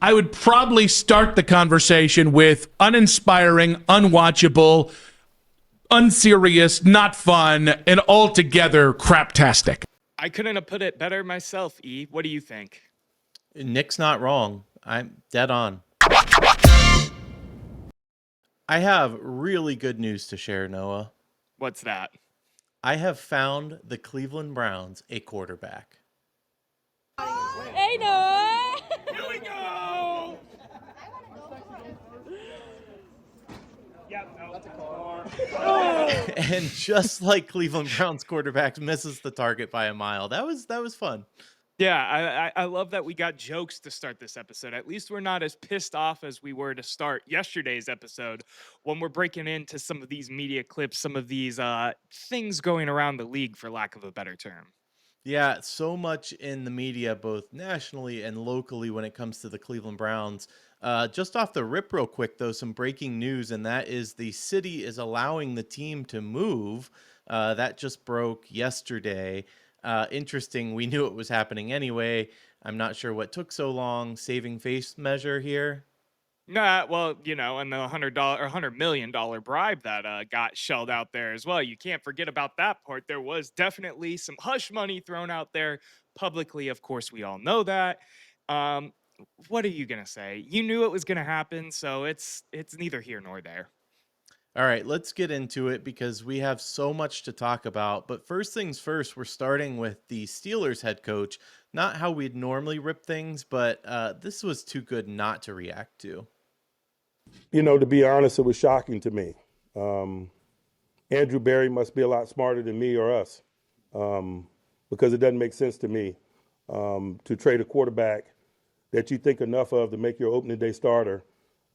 I would probably start the conversation with uninspiring, unwatchable, unserious, not fun, and altogether craptastic. I couldn't have put it better myself, E. What do you think? Nick's not wrong. I'm dead on. I have really good news to share, Noah. What's that? I have found the Cleveland Browns a quarterback. Hey, Noah! Here we go! And just like Cleveland Browns quarterbacks misses the target by a mile. That was fun. Yeah, I love that we got jokes to start this episode. At least we're not as pissed off as we were to start yesterday's episode when we're breaking into some of these media clips, some of these things going around the league, for lack of a better term. Yeah, so much in the media, both nationally and locally, when it comes to the Cleveland Browns. Just off the rip, real quick, though, some breaking news, and that is the city is allowing the team to move. That just broke yesterday. Interesting. We knew it was happening anyway. I'm not sure what took so long. Saving face measure here. Nah, well, and the $100 million bribe that got shelled out there as well. You can't forget about that part. There was definitely some hush money thrown out there publicly. Of course, we all know that. What are you gonna say? You knew it was gonna happen, so it's neither here nor there. All right, let's get into it because we have so much to talk about. But first things first, we're starting with the Steelers head coach. Not how we'd normally rip things, but this was too good not to react to. To be honest, it was shocking to me. Andrew Berry must be a lot smarter than me or us, because it doesn't make sense to me to trade a quarterback that you think enough of to make your opening day starter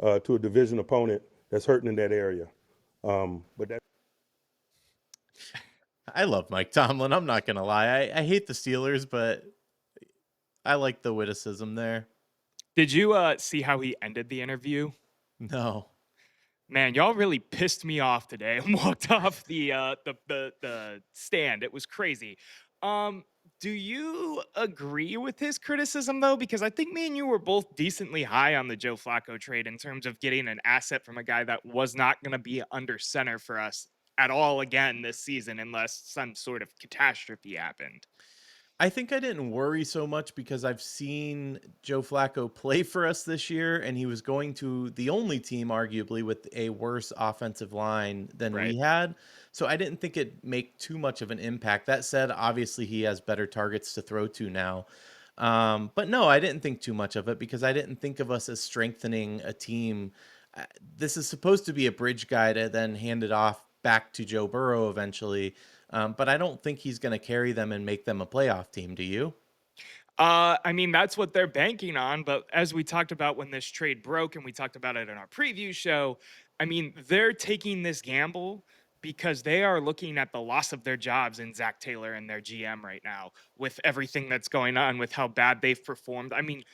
to a division opponent that's hurting in that area. I love Mike Tomlin. I'm not going to lie. I hate the Steelers, but I like the witticism there. Did you see how he ended the interview? No. Man, y'all really pissed me off today and walked off the stand. It was crazy. Do you agree with his criticism, though? Because I think me and you were both decently high on the Joe Flacco trade in terms of getting an asset from a guy that was not going to be under center for us at all again this season unless some sort of catastrophe happened. I think I didn't worry so much because I've seen Joe Flacco play for us this year, and he was going to the only team, arguably, with a worse offensive line than Right. we had. So I didn't think it'd make too much of an impact. That said, obviously, he has better targets to throw to now. But no, I didn't think too much of it because I didn't think of us as strengthening a team. This is supposed to be a bridge guy to then hand it off back to Joe Burrow eventually. But I don't think he's going to carry them and make them a playoff team. Do you? I mean, that's what they're banking on. But as we talked about when this trade broke and we talked about it in our preview show, I mean, they're taking this gamble because they are looking at the loss of their jobs in Zach Taylor and their GM right now with everything that's going on, with how bad they've performed. I mean,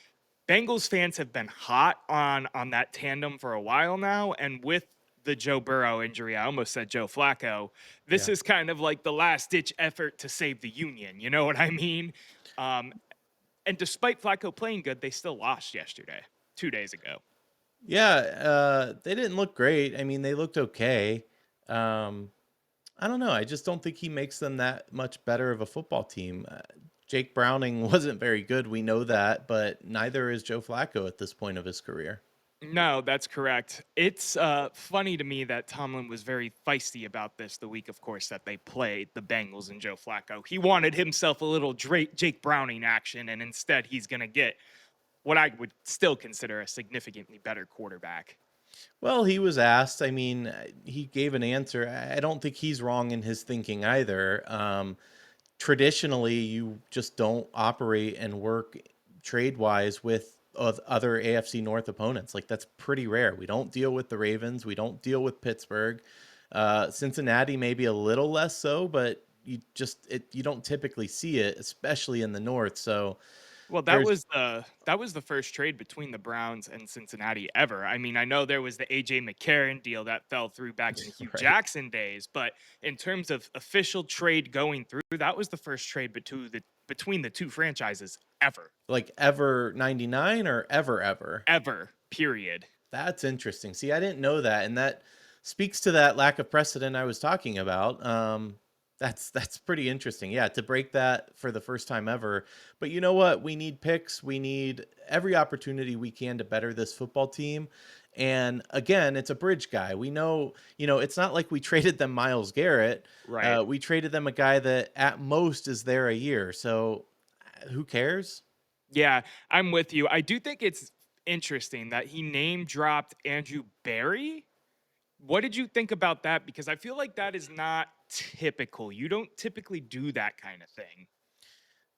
Bengals fans have been hot on that tandem for a while now. And with the Joe Burrow injury, I almost said Joe Flacco, this is kind of like the last ditch effort to save the union. You know what I mean? And despite Flacco playing good, they still lost yesterday, 2 days ago. Yeah, they didn't look great. I mean, they looked okay. I don't know. I just don't think he makes them that much better of a football team. Jake Browning wasn't very good. We know that, but neither is Joe Flacco at this point of his career. No, that's correct. It's funny to me that Tomlin was very feisty about this the week, of course, that they played the Bengals and Joe Flacco. He wanted himself a little Jake Browning action, and instead he's going to get what I would still consider a significantly better quarterback. Well, he was asked. I mean, he gave an answer. I don't think he's wrong in his thinking either. Traditionally, you just don't operate and work trade-wise with other AFC North opponents. Like, that's pretty rare. We don't deal with the Ravens. We don't deal with Pittsburgh. Cincinnati maybe a little less so, but you don't typically see it, especially in the North. So, well, that was the first trade between the Browns and Cincinnati ever. I mean, I know there was the AJ McCarron deal that fell through back in Hugh Jackson days, but in terms of official trade going through, that was the first trade between the two franchises ever. Like ever 99 or ever? Ever, period. That's interesting. See, I didn't know that, and that speaks to that lack of precedent I was talking about. That's pretty interesting. Yeah, to break that for the first time ever. But you know what? We need picks. We need every opportunity we can to better this football team. And again, it's a bridge guy. We know, it's not like we traded them Myles Garrett. Right. We traded them a guy that at most is there a year. So who cares? Yeah, I'm with you. I do think it's interesting that he name dropped Andrew Berry. What did you think about that? Because I feel like that is not typical. You don't typically do that kind of thing.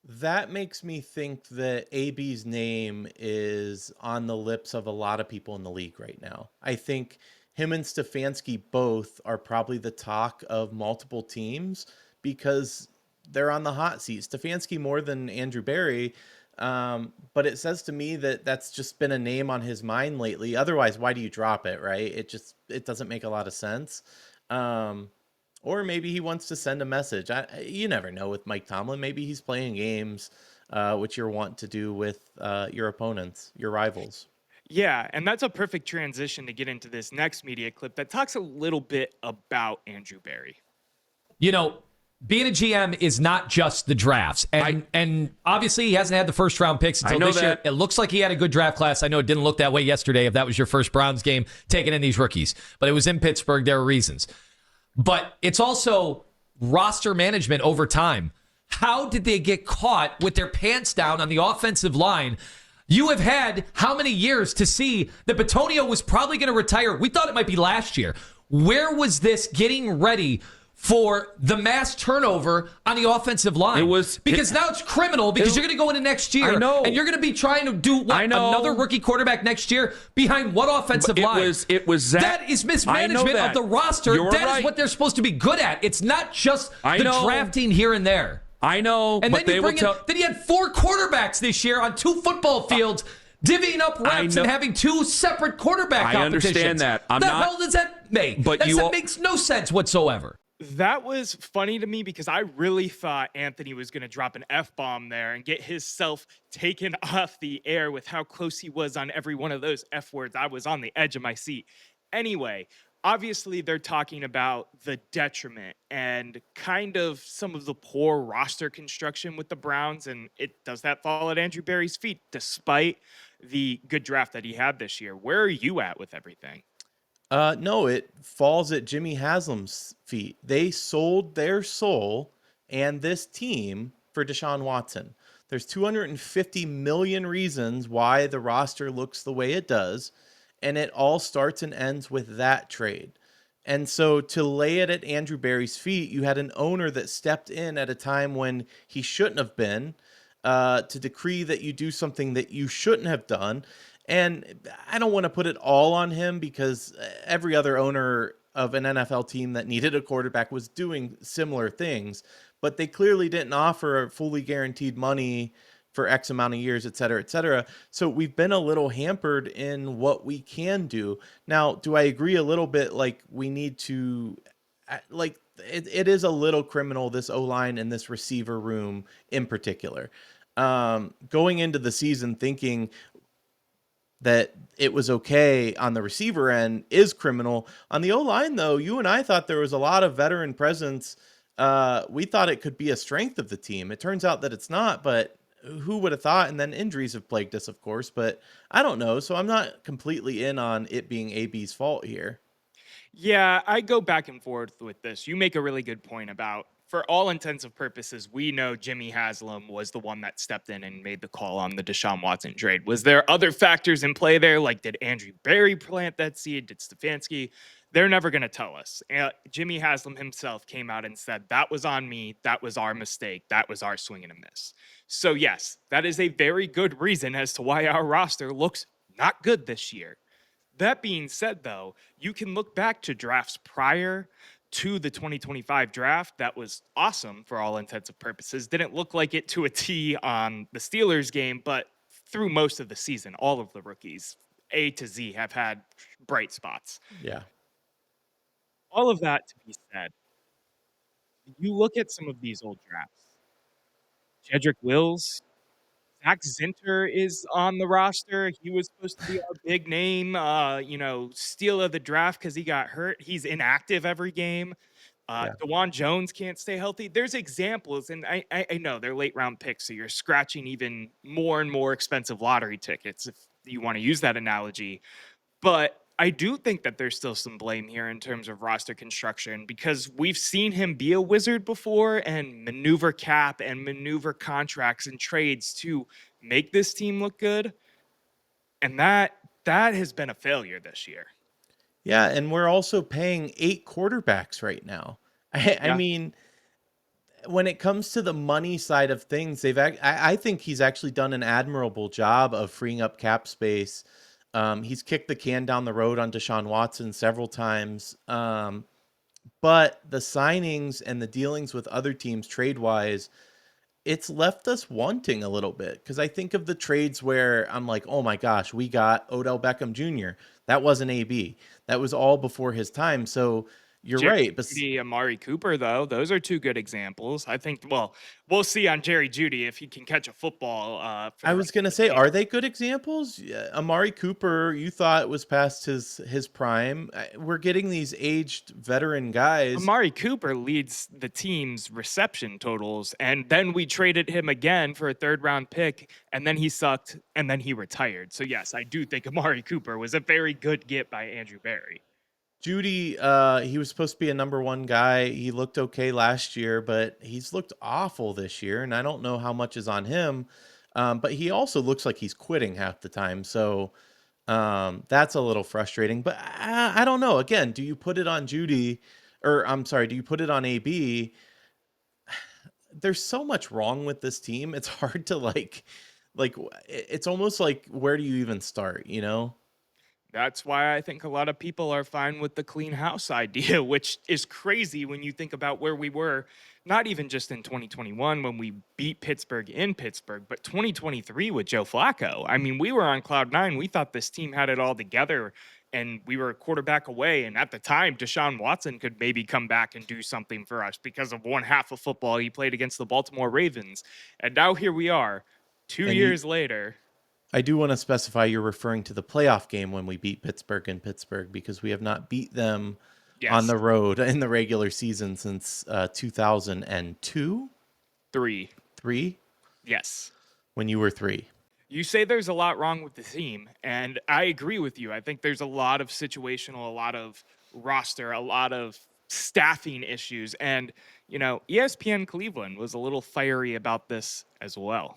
That makes me think that AB's name is on the lips of a lot of people in the league right now. I think him and Stefanski both are probably the talk of multiple teams because they're on the hot seat. Stefanski more than Andrew Berry. But it says to me that that's just been a name on his mind lately. Otherwise, why do you drop it, right? It doesn't make a lot of sense. Or maybe he wants to send a message. You never know with Mike Tomlin. Maybe he's playing games, which you're wont to do with your opponents, your rivals. Yeah, and that's a perfect transition to get into this next media clip that talks a little bit about Andrew Berry. Being a GM is not just the drafts. And obviously he hasn't had the first round picks until this year. It looks like he had a good draft class. I know it didn't look that way yesterday if that was your first Browns game taking in these rookies. But it was in Pittsburgh. There were reasons. But it's also roster management over time. How did they get caught with their pants down on the offensive line? You have had how many years to see that Bitonio was probably going to retire? We thought it might be last year. Where was this getting ready for the mass turnover on the offensive line? Now it's criminal because you're going to go into next year and you're going to be trying to do another rookie quarterback next year behind what offensive line? That is mismanagement of the roster. That is what they're supposed to be good at. It's not just the drafting here and there. I know, and but then then you had 4 quarterbers this year on 2 football fields, divvying up reps and having 2 separate quarterback competitions. I understand that. The hell does that make? That makes no sense whatsoever. That was funny to me because I really thought Anthony was going to drop an F-bomb there and get himself taken off the air with how close he was on every one of those F words. I was on the edge of my seat. Anyway, obviously they're talking about the detriment and kind of some of the poor roster construction with the Browns, and does that fall at Andrew Berry's feet despite the good draft that he had this year? Where are you at with everything? No, it falls at Jimmy Haslam's feet. They sold their soul and this team for Deshaun Watson. There's 250 million reasons why the roster looks the way it does, and it all starts and ends with that trade. And so to lay it at Andrew Berry's feet, you had an owner that stepped in at a time when he shouldn't have been, to decree that you do something that you shouldn't have done. And I don't want to put it all on him because every other owner of an NFL team that needed a quarterback was doing similar things, but they clearly didn't offer fully guaranteed money for X amount of years, et cetera, et cetera. So we've been a little hampered in what we can do. Now, do I agree a little bit? Like we need to, it is a little criminal, this O-line and this receiver room in particular. Going into the season thinking that it was okay on the receiver end is criminal. On the O-line, though, you and I thought there was a lot of veteran presence. We thought it could be a strength of the team. It turns out that it's not, but who would have thought? And then injuries have plagued us, of course, but I don't know. So I'm not completely in on it being AB's fault here. Yeah, I go back and forth with this. You make a really good point about, for all intents and purposes, we know Jimmy Haslam was the one that stepped in and made the call on the Deshaun Watson trade. Was there other factors in play there? Like, did Andrew Berry plant that seed? Did Stefanski? They're never going to tell us. Jimmy Haslam himself came out and said, that was on me. That was our mistake. That was our swing and a miss. So yes, that is a very good reason as to why our roster looks not good this year. That being said, though, you can look back to drafts prior to the 2025 draft that was awesome for all intents and purposes. Didn't look like it to a T on the Steelers game, but through most of the season, all of the rookies, A to Z, have had bright spots. Yeah. All of that to be said, you look at some of these old drafts. Jedrick Wills, Zach Zinter is on the roster. He was supposed to be our big name, steal of the draft because he got hurt. He's inactive every game. Yeah. DeJuan Jones can't stay healthy. There's examples, and I know they're late round picks, so you're scratching even more and more expensive lottery tickets if you want to use that analogy. But I do think that there's still some blame here in terms of roster construction because we've seen him be a wizard before and maneuver cap and maneuver contracts and trades to make this team look good. And that has been a failure this year. Yeah, and we're also paying 8 quarterbacks right now. I mean, when it comes to the money side of things, I think he's actually done an admirable job of freeing up cap space. He's kicked the can down the road on Deshaun Watson several times. But the signings and the dealings with other teams trade-wise, it's left us wanting a little bit. Because I think of the trades where I'm like, oh my gosh, we got Odell Beckham Jr. That wasn't AB. That was all before his time. So you're right. But Judy, Amari Cooper, though, those are two good examples. I think, well, we'll see on Jerry Jeudy if he can catch a football. I was going to say, are they good examples? Yeah, Amari Cooper, you thought was past his prime. We're getting these aged veteran guys. Amari Cooper leads the team's reception totals, and then we traded him again for a 3rd-round pick, and then he sucked, and then he retired. So, yes, I do think Amari Cooper was a very good get by Andrew Berry. Jeudy, he was supposed to be a number 1 guy. He looked okay last year, but he's looked awful this year, and I don't know how much is on him. But he also looks like he's quitting half the time, so that's a little frustrating. But I don't know. Again, do you put it on Jeudy, or I'm sorry, do you put it on AB? There's so much wrong with this team. It's hard to like it's almost like, where do you even start, you know? That's why I think a lot of people are fine with the clean house idea, which is crazy when you think about where we were, not even just in 2021 when we beat Pittsburgh in Pittsburgh, but 2023 with Joe Flacco. I mean, we were on cloud 9. We thought this team had it all together, and we were a quarterback away. And at the time, Deshaun Watson could maybe come back and do something for us because of one half of football he played against the Baltimore Ravens. And now here we are, 2 years later. I do want to specify you're referring to the playoff game when we beat Pittsburgh in Pittsburgh, because we have not beat them on the road in the regular season since 2002. 3. Yes. When you were 3. You say there's a lot wrong with the team, and I agree with you. I think there's a lot of situational, a lot of roster, a lot of staffing issues. And, ESPN Cleveland was a little fiery about this as well.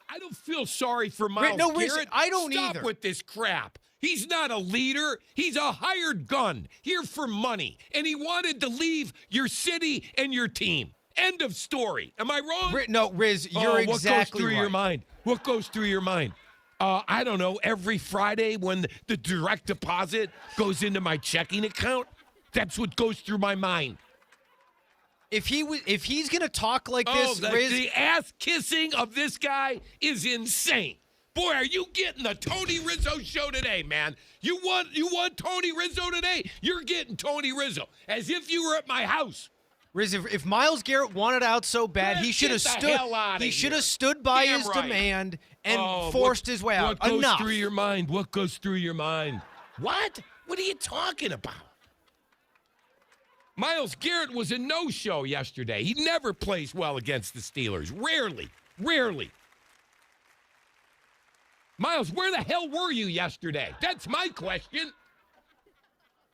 I don't feel sorry for Myles Garrett. I don't Stop either. with this crap. He's not a leader. He's a hired gun here for money, and he wanted to leave your city and your team. End of story. Am I wrong? No, Riz, you're exactly What goes through right. your mind? What goes through your mind? I don't know. Every Friday when the direct deposit goes into my checking account, that's what goes through my mind. If he's gonna talk like this, Riz, the ass kissing of this guy is insane. Boy, are you getting the Tony Rizzo show today, man? You want Tony Rizzo today? You're getting Tony Rizzo, as if you were at my house. Riz, if Myles Garrett wanted out so bad, he should have stood. He should have stood by his demand and forced his way out. What goes Enough. through your mind? What goes through your mind? What? What are you talking about? Myles Garrett was a no-show yesterday. He never plays well against the Steelers. Rarely. Myles, where the hell were you yesterday? That's my question.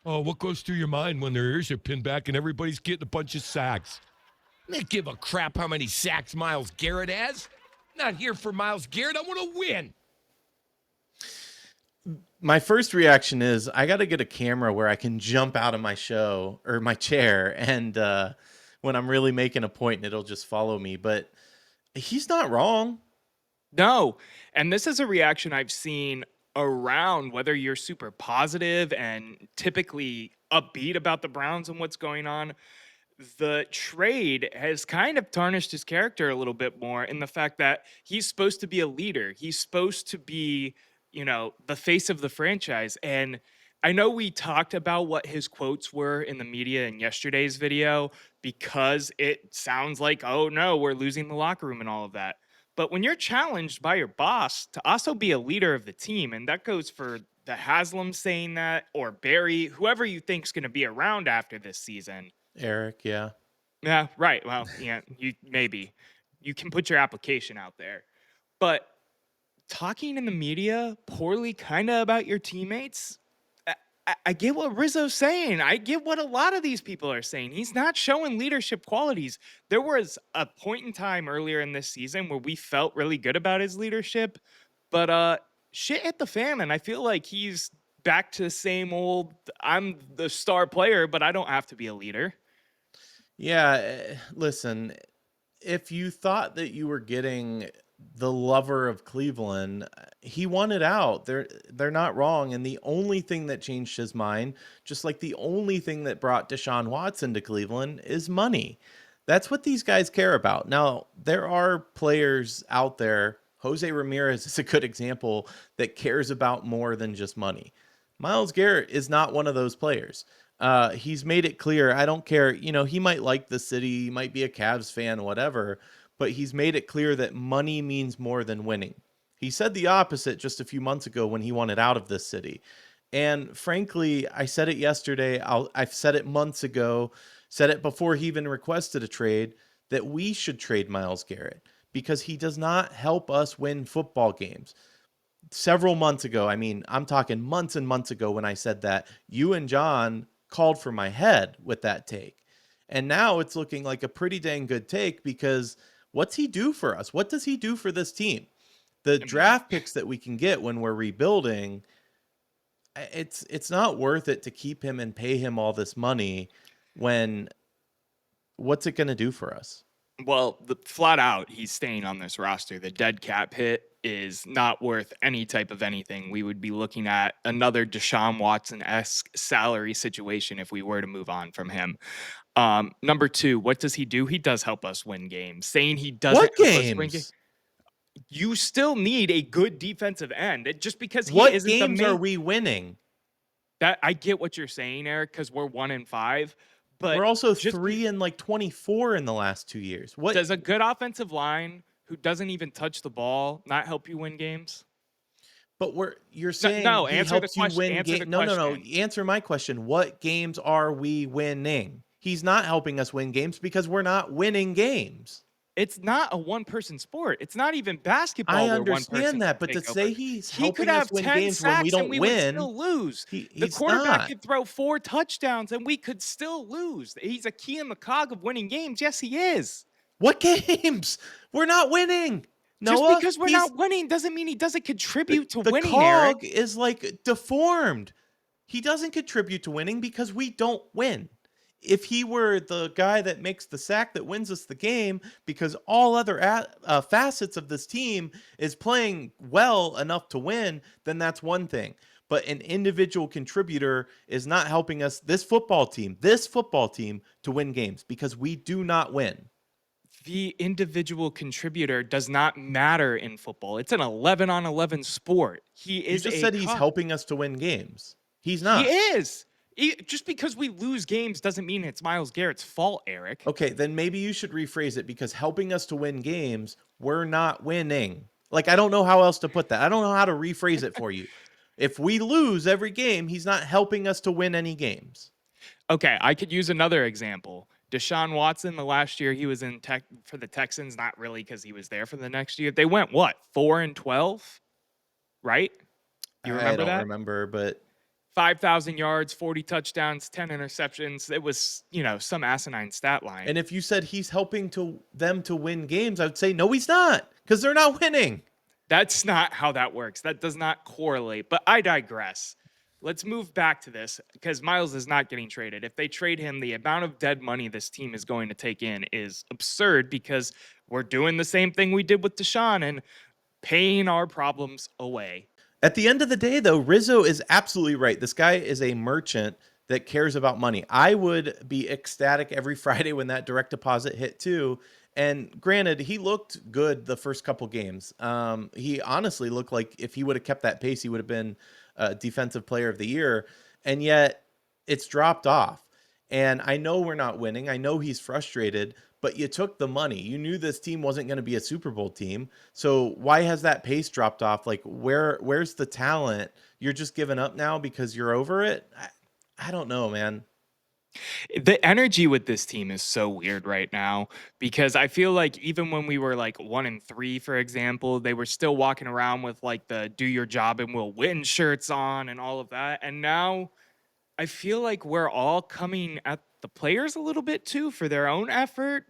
Oh, what goes through your mind when their ears are pinned back and everybody's getting a bunch of sacks? I don't give a crap how many sacks Myles Garrett has. I'm not here for Myles Garrett. I want to win. My first reaction is, I got to get a camera where I can jump out of my show or my chair, and when I'm really making a point, it'll just follow me. But he's not wrong. No. And this is a reaction I've seen around, whether you're super positive and typically upbeat about the Browns and what's going on. The trade has kind of tarnished his character a little bit more in the fact that he's supposed to be a leader. He's supposed to be, the face of the franchise. And I know we talked about what his quotes were in the media in yesterday's video because it sounds like, oh no, we're losing the locker room and all of that. But when you're challenged by your boss to also be a leader of the team, and that goes for the Haslam saying that, or Barry, whoever you think's going to be around after this season. Erik, yeah. Yeah, right. Well, yeah, you can put your application out there. But talking in the media poorly kind of about your teammates, I get what Rizzo's saying. I get what a lot of these people are saying. He's not showing leadership qualities. There was a point in time earlier in this season where we felt really good about his leadership, but shit hit the fan, and I feel like he's back to the same old, I'm the star player, but I don't have to be a leader. Yeah, listen, if you thought that you were getting the lover of Cleveland, he wanted out. They're not wrong. And the only thing that changed his mind, just like the only thing that brought Deshaun Watson to Cleveland, is money. That's what these guys care about. Now, there are players out there. Jose Ramirez is a good example that cares about more than just money. Myles Garrett is not one of those players. He's made it clear. I don't care. He might like the city, he might be a Cavs fan, whatever, but he's made it clear that money means more than winning. He said the opposite just a few months ago when he wanted out of this city. And frankly, I said it yesterday. I've said it months ago, said it before he even requested a trade, that we should trade Myles Garrett because he does not help us win football games. Several months ago, I'm talking months and months ago when I said that, you and John called for my head with that take. And now it's looking like a pretty dang good take because what's he do for us? What does he do for this team? The draft picks that we can get when we're rebuilding, it's not worth it to keep him and pay him all this money when what's it going to do for us? Well, flat out, he's staying on this roster. The dead cap hit is not worth any type of anything. We would be looking at another Deshaun Watson-esque salary situation if we were to move on from him. Number two, what does he do? He does help us win games. Saying he doesn't what help games? Us win games. You still need a good defensive end. Just because he what isn't games the main, are we winning? That I get what you're saying, Erik, because we're 1-5. But we're also 3-24 in the last 2 years. What does a good offensive line who doesn't even touch the ball not help you win games? But you're saying no, he answer helps the question. You win answer the no, question. no. Answer my question. What games are we winning? He's not helping us win games because we're not winning games. It's not a one-person sport. It's not even basketball. I where understand one person that, but to say he helping could have us win 10 games when we sacks and don't we win, would still lose. The quarterback could throw 4 touchdowns and we could still lose. He's a key in the cog of winning games. Yes, he is. What games? We're not winning. Just Noah, because we're not winning doesn't mean he doesn't contribute to winning. The cog Erik. is like deformed. He doesn't contribute to winning because we don't win. If he were the guy that makes the sack that wins us the game because all other facets of this team is playing well enough to win, then that's one thing. But an individual contributor is not helping us, this football team, to win games because we do not win. The individual contributor does not matter in football. It's an 11-on-11 sport. He is. You just said he's helping us to win games. He's not. He is. Just because we lose games doesn't mean it's Myles Garrett's fault, Erik. Okay, then maybe you should rephrase it because helping us to win games, we're not winning. Like, I don't know how else to put that. I don't know how to rephrase it for you. If we lose every game, he's not helping us to win any games. Okay, I could use another example. Deshaun Watson, the last year he was in for the Texans, not really because he was there for the next year. They went, 4-12? Right? You remember that? I don't remember, but 5,000 yards, 40 touchdowns, 10 interceptions. It was, some asinine stat line. And if you said he's helping them to win games, I would say, no, he's not, because they're not winning. That's not how that works. That does not correlate, but I digress. Let's move back to this because Myles is not getting traded. If they trade him, the amount of dead money this team is going to take in is absurd because we're doing the same thing we did with Deshaun and paying our problems away. At the end of the day, though, Rizzo is absolutely right. This guy is a merchant that cares about money. I would be ecstatic every Friday when that direct deposit hit too. And granted, he looked good the first couple games. He honestly looked like if he would have kept that pace, he would have been Defensive Player of the Year. And yet it's dropped off. And I know we're not winning. I know he's frustrated, but you took the money. You knew this team wasn't going to be a Super Bowl team. So why has that pace dropped off? Like where's the talent? You're just giving up now because you're over it? I don't know, man. The energy with this team is so weird right now because I feel like even when we were like 1-3, for example, they were still walking around with like the "do your job and we'll win" shirts on and all of that. And now I feel like we're all coming at the players a little bit too for their own effort.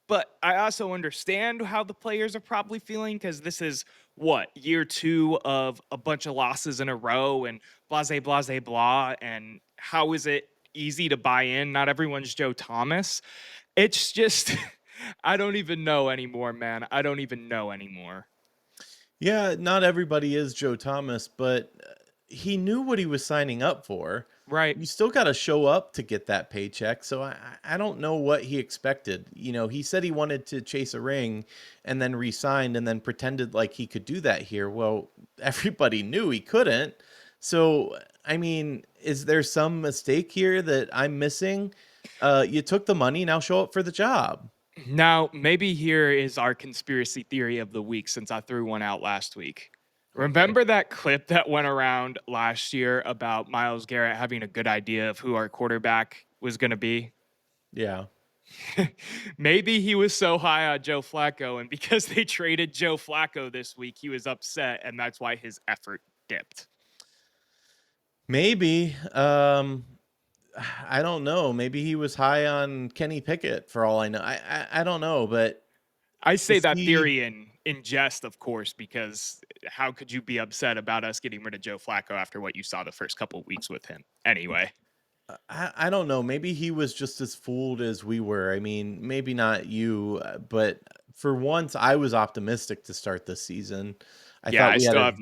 But I also understand how the players are probably feeling because this is what, year 2 of a bunch of losses in a row and blase, blase, blah. And how is it easy to buy in? Not everyone's Joe Thomas. It's just, I don't even know anymore, man. I don't even know anymore. Yeah, not everybody is Joe Thomas, but he knew what he was signing up for. Right. You still got to show up to get that paycheck. So I don't know what he expected. You know, he said he wanted to chase a ring and then re-signed and then pretended like he could do that here. Well, everybody knew he couldn't. So, I mean, is there some mistake here that I'm missing? You took the money, now show up for the job. Now, maybe here is our conspiracy theory of the week since I threw one out last week. Remember that clip that went around last year about Myles Garrett having a good idea of who our quarterback was going to be? Yeah. Maybe he was so high on Joe Flacco, and because they traded Joe Flacco this week, he was upset, and that's why his effort dipped. Maybe. I don't know. Maybe he was high on Kenny Pickett for all I know. I don't know, but I say that theory in jest, of course, because how could you be upset about us getting rid of Joe Flacco after what you saw the first couple of weeks with him? Anyway. I don't know. Maybe he was just as fooled as we were. I mean, maybe not you, but for once I was optimistic to start this season. I still have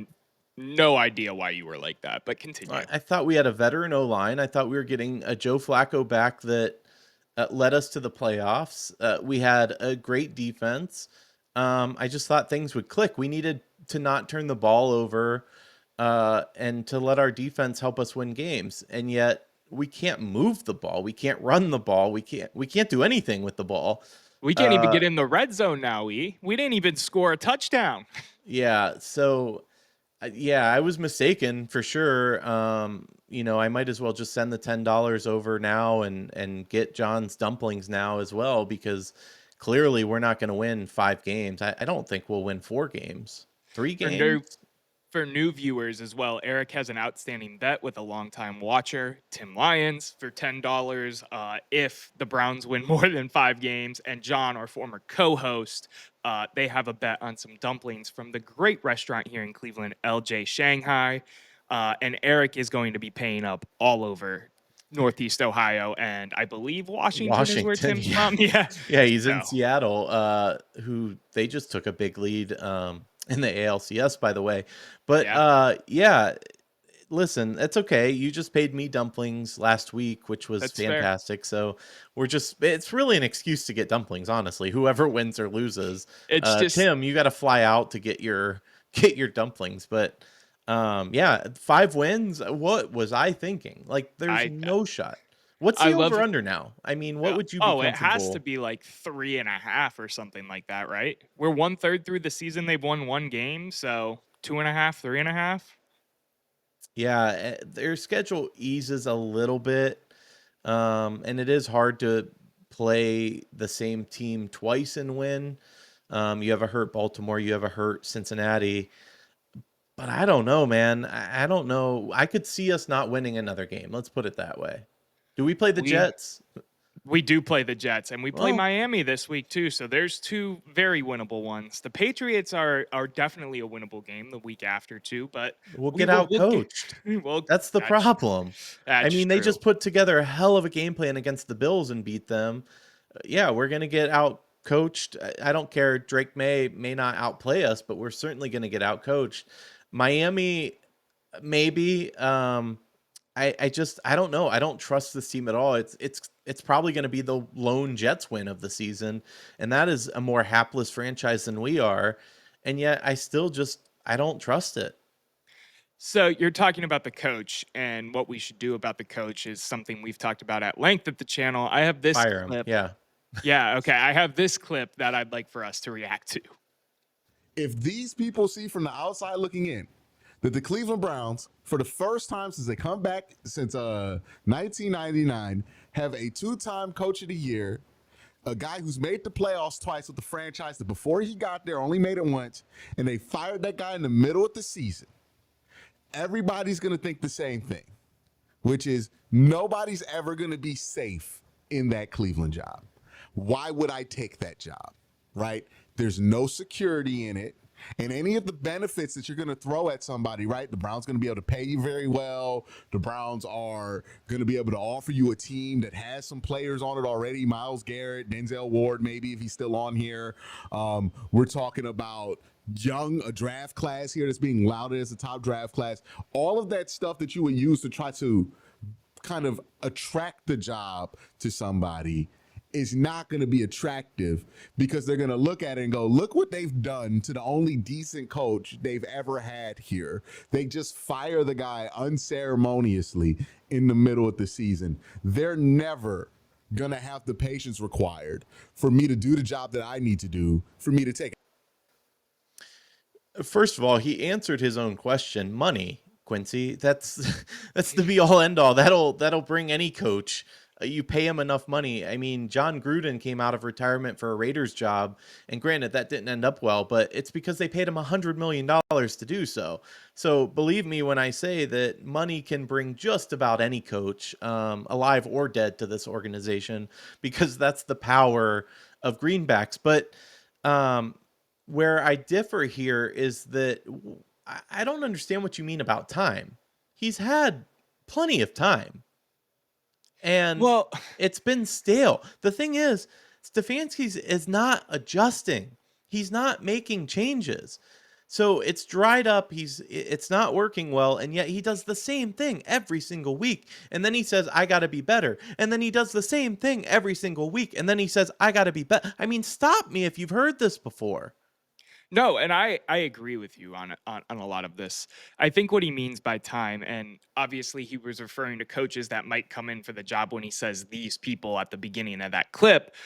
no idea why you were like that, but continue. I thought we had a veteran O-line. I thought we were getting a Joe Flacco back that led us to the playoffs. We had a great defense. I just thought things would click. We needed to not turn the ball over and to let our defense help us win games. And yet we can't move the ball. We can't run the ball. We can't do anything with the ball. We can't even get in the red zone now, We didn't even score a touchdown. Yeah, so yeah, I was mistaken for sure. You know, I might as well just send the $10 over now and get John's dumplings now as well, because clearly we're not going to win 5 games. I don't think we'll win 4 games. 3 games. For new viewers as well, Erik has an outstanding bet with a longtime watcher, Tim Lyons, for $10 if the Browns win more than 5 games. And John, our former co-host, they have a bet on some dumplings from the great restaurant here in Cleveland, LJ Shanghai. And Erik is going to be paying up all over Northeast Ohio, and I believe Washington is where Tim's from. Yeah, he's in Seattle, who they just took a big lead in the ALCS, by the way. But yeah, listen, it's okay. You just paid me dumplings last week, which was fantastic. Fair. So it's really an excuse to get dumplings, honestly. Whoever wins or loses. It's just Tim, you got to fly out to get your dumplings. But 5 wins. What was I thinking? Like, there's no shot. What's the over under now? I mean, what would you be comfortable? It has to be like 3.5 or something like that, right? We're 1/3 through the season. They've won 1 game, so 2.5, 3.5. Yeah, their schedule eases a little bit, and it is hard to play the same team twice and win. You have a hurt Baltimore, you have a hurt Cincinnati. But I don't know, man. I don't know. I could see us not winning another game. Let's put it that way. Do we play the Jets? We do play the Jets, and we play Miami this week too. So there's 2 very winnable ones. The Patriots are definitely a winnable game the week after too, but we'll get out coached. That's the problem. I mean, they just put together a hell of a game plan against the Bills and beat them. Yeah, we're gonna get out coached. I don't care. Drake may not outplay us, but we're certainly gonna get out coached. Miami, maybe. I don't know. I don't trust this team at all. It's probably going to be the lone Jets win of the season, and that is a more hapless franchise than we are. And yet, I don't trust it. So you're talking about the coach, and what we should do about the coach is something we've talked about at length at the channel. I have this Fire clip. him. Yeah. Yeah, okay. I have this clip that I'd like for us to react to. If these people see from the outside looking in that the Cleveland Browns, for the first time since they come back since 1999, have a 2-time Coach of the Year, a guy who's made the playoffs twice with the franchise that before he got there only made it once, and they fired that guy in the middle of the season, everybody's going to think the same thing, which is nobody's ever going to be safe in that Cleveland job. Why would I take that job, right? There's no security in it. And any of the benefits that you're going to throw at somebody, right? The Browns going to be able to pay you very well. The Browns are going to be able to offer you a team that has some players on it already. Myles Garrett, Denzel Ward, maybe if he's still on here. We're talking about a draft class here that's being lauded as a top draft class. All of that stuff that you would use to try to kind of attract the job to somebody is not going to be attractive because they're going to look at it and go, look what they've done to the only decent coach they've ever had here. They just fire the guy unceremoniously in the middle of the season. They're never going to have the patience required for me to do the job that I need to do for me to take it. First of all, he answered his own question. Money, Quincy. That's the be all end all. That'll bring any coach. You pay him enough money. I mean, John Gruden came out of retirement for a Raiders job, and granted, that didn't end up well, but it's because they paid him $100 million to do so. So believe me when I say that money can bring just about any coach, alive or dead, to this organization, because that's the power of greenbacks. But where I differ here is that I don't understand what you mean about time. He's had plenty of time. And it's been stale. The thing is, Stefanski is not adjusting. He's not making changes. So it's dried up. It's not working well. And yet he does the same thing every single week. And then he says, I got to be better. And then he does the same thing every single week. And then he says, I got to be better. I mean, stop me if you've heard this before. No, and I agree with you on a lot of this. I think what he means by time, and obviously he was referring to coaches that might come in for the job when he says these people at the beginning of that clip.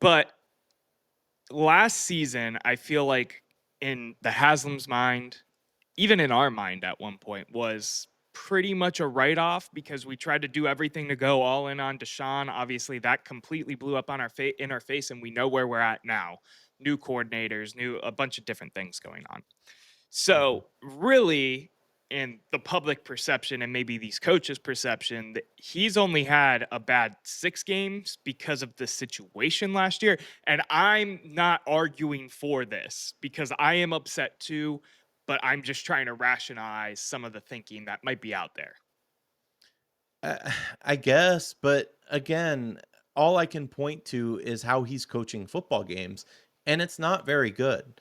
But last season, I feel like in the Haslam's mind, even in our mind at one point, was pretty much a write-off because we tried to do everything to go all in on Deshaun. Obviously, that completely blew up on in our face, and we know where we're at now. New coordinators, a bunch of different things going on. So really, in the public perception and maybe these coaches' perception, that he's only had a bad 6 games because of the situation last year. And I'm not arguing for this because I am upset too, but I'm just trying to rationalize some of the thinking that might be out there. I guess, but again, all I can point to is how he's coaching football games. And it's not very good.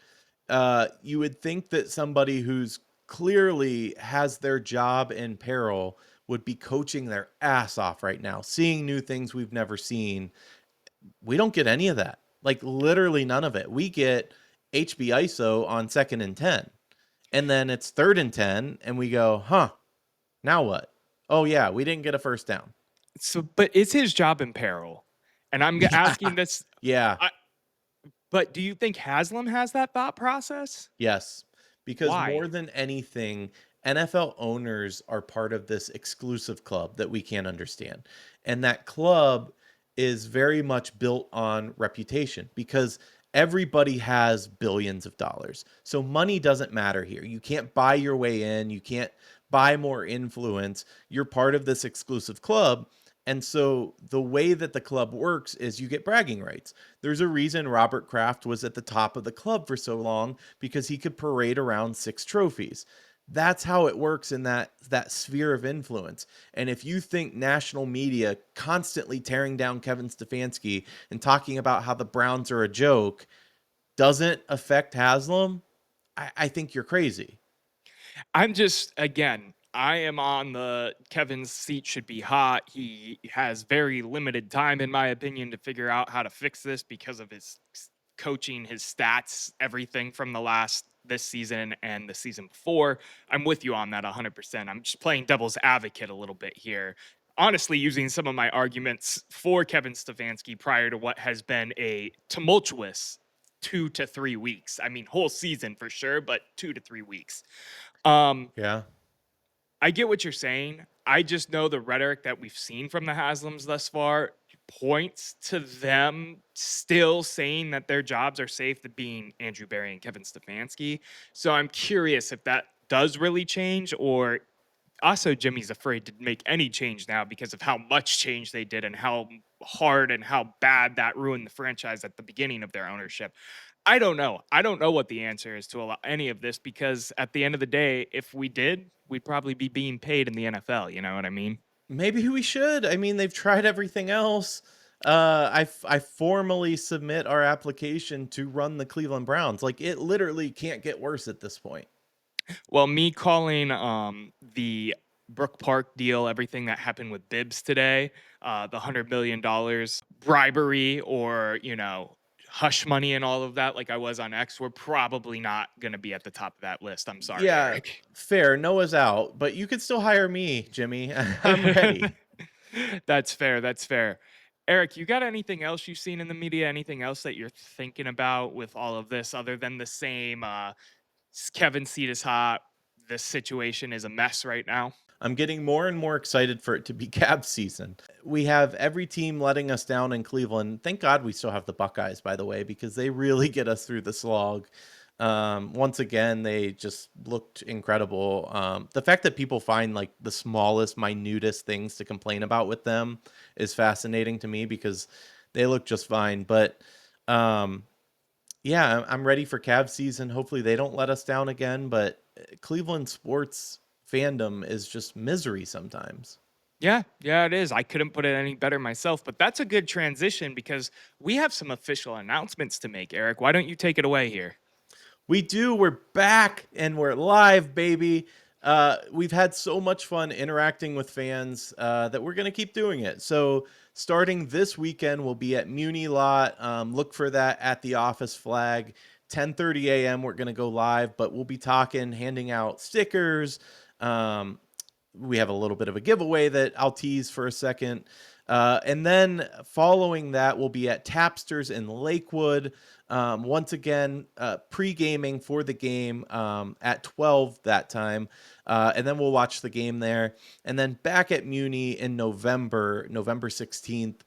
You would think that somebody who's clearly has their job in peril would be coaching their ass off right now, seeing new things we've never seen. We don't get any of that. Like literally none of it. We get HB ISO on 2nd and 10. And then it's 3rd and 10. And we go, now what? Oh yeah, we didn't get a first down. So, but is his job in peril? And I'm asking this. Yeah. But do you think Haslam has that thought process? Yes, because Why? More than anything, NFL owners are part of this exclusive club that we can't understand. And that club is very much built on reputation because everybody has billions of dollars. So money doesn't matter here. You can't buy your way in. You can't buy more influence. You're part of this exclusive club. And so the way that the club works is you get bragging rights. There's a reason Robert Kraft was at the top of the club for so long because he could parade around 6 trophies. That's how it works in that sphere of influence. And if you think national media constantly tearing down Kevin Stefanski and talking about how the Browns are a joke doesn't affect Haslam, I think you're crazy. I'm just, again, I am on the Kevin's seat should be hot. He has very limited time, in my opinion, to figure out how to fix this because of his coaching, his stats, everything from this season and the season before. I'm with you on that 100%. I'm just playing devil's advocate a little bit here. honestly using some of my arguments for Kevin Stefanski prior to what has been a tumultuous 2 to 3 weeks. I mean, whole season for sure, but 2 to 3 weeks. Yeah. I get what you're saying. I just know the rhetoric that we've seen from the Haslams thus far points to them still saying that their jobs are safe, to being Andrew Berry and Kevin Stefanski. So I'm curious if that does really change, or also Jimmy's afraid to make any change now because of how much change they did and how hard and how bad that ruined the franchise at the beginning of their ownership. I don't know. I don't know what the answer is to any of this, because at the end of the day, if we did, we'd probably be being paid in the NFL. You know what I mean? Maybe we should. I mean, they've tried everything else. I formally submit our application to run the Cleveland Browns. Like, it literally can't get worse at this point. Well, me calling the Brook Park deal, everything that happened with Bibbs today, the $100 million bribery, or, hush money and all of that, like I was on X, we're probably not going to be at the top of that list. I'm sorry, Yeah, Erik. fair. Noah's out, but you could still hire me, Jimmy. I'm ready. That's fair. That's fair. Erik, you got anything else you've seen in the media? Anything else that you're thinking about with all of this, other than the same Kevin seat is hot, this situation is a mess right now? I'm getting more and more excited for it to be Cavs season. We have every team letting us down in Cleveland. Thank God we still have the Buckeyes, by the way, because they really get us through the slog. Once again, they just looked incredible. The fact that people find like the smallest, minutest things to complain about with them is fascinating to me, because they look just fine. But yeah, I'm ready for Cavs season. Hopefully they don't let us down again, but Cleveland sports fandom is just misery sometimes. Yeah, it is. I couldn't put it any better myself, but that's a good transition because we have some official announcements to make, Erik. Why don't you take it away here? We do. We're back and we're live, baby. We've had so much fun interacting with fans that we're going to keep doing it. So starting this weekend, we'll be at Muni Lot. Look for that at the office flag. 10:30 a.m. We're going to go live, but we'll be talking, handing out stickers. We have a little bit of a giveaway that I'll tease for a second. And then following that, we'll be at Tapsters in Lakewood. Once again, pre-gaming for the game at 12 that time. And then we'll watch the game there. And then back at Muni in November 16th.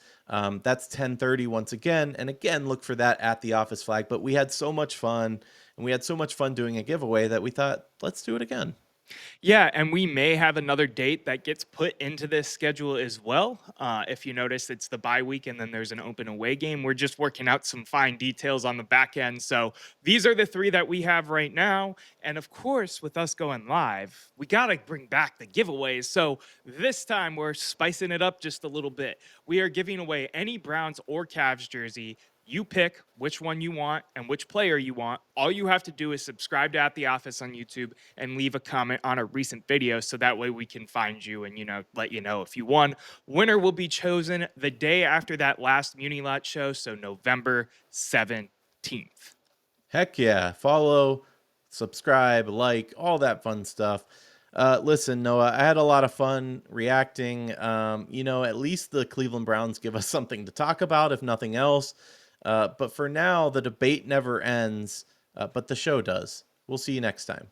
That's 10:30 once again. And again, look for that at the office flag. But we had so much fun, and we had so much fun doing a giveaway that we thought, let's do it again. Yeah, and we may have another date that gets put into this schedule as well. If you notice, it's the bye week and then there's an open away game. We're just working out some fine details on the back end. So these are the three that we have right now. And of course, with us going live, we got to bring back the giveaways. So this time we're spicing it up just a little bit. We are giving away any Browns or Cavs jersey. You pick which one you want and which player you want. All you have to do is subscribe to At The Office on YouTube and leave a comment on a recent video, so that way we can find you and, let you know if you won. Winner will be chosen the day after that last Muni Lot show, so November 17th. Heck yeah. Follow, subscribe, like, all that fun stuff. Listen, Noah, I had a lot of fun reacting. At least the Cleveland Browns give us something to talk about, if nothing else. But for now, the debate never ends, but the show does. We'll see you next time.